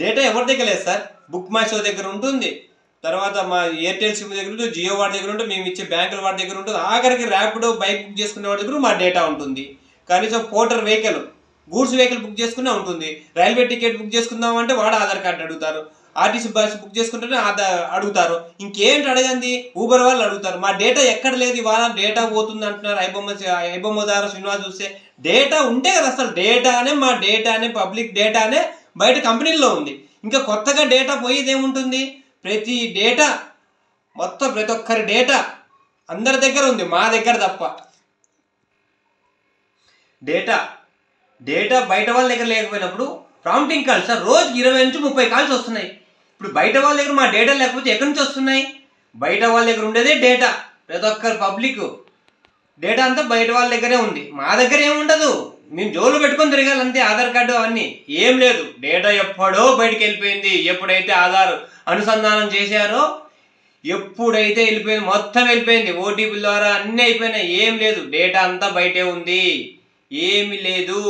Data ఎవరి దగ్గర లేదు సార్. బుక్ మై షో దగ్గర ఉంటుంది, తర్వాత మా ఎయిర్టెల్ సిమ్ దగ్గర ఉంటుంది, జియో వాడి దగ్గర ఉంటుంది, మేము ఇచ్చే బ్యాంకుల వాడి దగ్గర ఉంటుంది, ఆఖరికి ర్యాపిడో బైక్ బుక్ చేసుకునే వాడి దగ్గర మా డేటా ఉంటుంది. కనీసం Porter vehicle, goods vehicle book చేసుకునే ఉంటుంది. రైల్వే టికెట్ బుక్ చేసుకుందాం అంటే వాడు ఆధార్ కార్డు అడుగుతారు. ఆర్టీసీ బస్ బుక్ చేసుకుంటే అడుగుతారు. ఇంకేంటి అడగండి, ఊబర్ వాళ్ళు అడుగుతారు. మా డేటా ఎక్కడ లేదు, ఇవాళ డేటా పోతుంది అంటున్నారు. ఐబొమ్మ ద్వారా శ్రీనివాస్ చూస్తే డేటా ఉంటే కదా అసలు. డేటానే మా డేటానే పబ్లిక్ డేటానే బయట కంపెనీల్లో ఉంది. ఇంకా కొత్తగా డేటా పోయేది ఏముంటుంది? ప్రతి డేటా మొత్తం ప్రతి ఒక్కరి డేటా అందరి దగ్గర ఉంది, మా దగ్గర తప్ప. డేటా బయట వాళ్ళ దగ్గర లేకపోయినప్పుడు ప్రాంప్టింగ్ కాల్స్ సార్ రోజుకి 20 నుంచి 30 కాల్స్ వస్తున్నాయి. ఇప్పుడు బయట వాళ్ళ దగ్గర మా డేటా లేకపోతే ఎక్కడి నుంచి వస్తున్నాయి? బయట వాళ్ళ దగ్గర ఉండేదే డేటా. ప్రతి ఒక్కరు పబ్లిక్ డేటా అంతా బయట వాళ్ళ దగ్గరే ఉంది, మా దగ్గర ఏముండదు. మేము జోలు పెట్టుకొని తిరగాలి అంతే. ఆధార్ కార్డు అవన్నీ ఏం లేదు. డేటా ఎప్పుడో బయటికి వెళ్ళిపోయింది. ఎప్పుడైతే ఆధార్ అనుసంధానం చేశారో ఎప్పుడైతే వెళ్ళిపోయింది, మొత్తం వెళ్ళిపోయింది. ఓటీపీ ద్వారా అన్నీ అయిపోయినాయి. ఏం లేదు, డేటా అంతా బయటే ఉంది, ఏమి లేదు.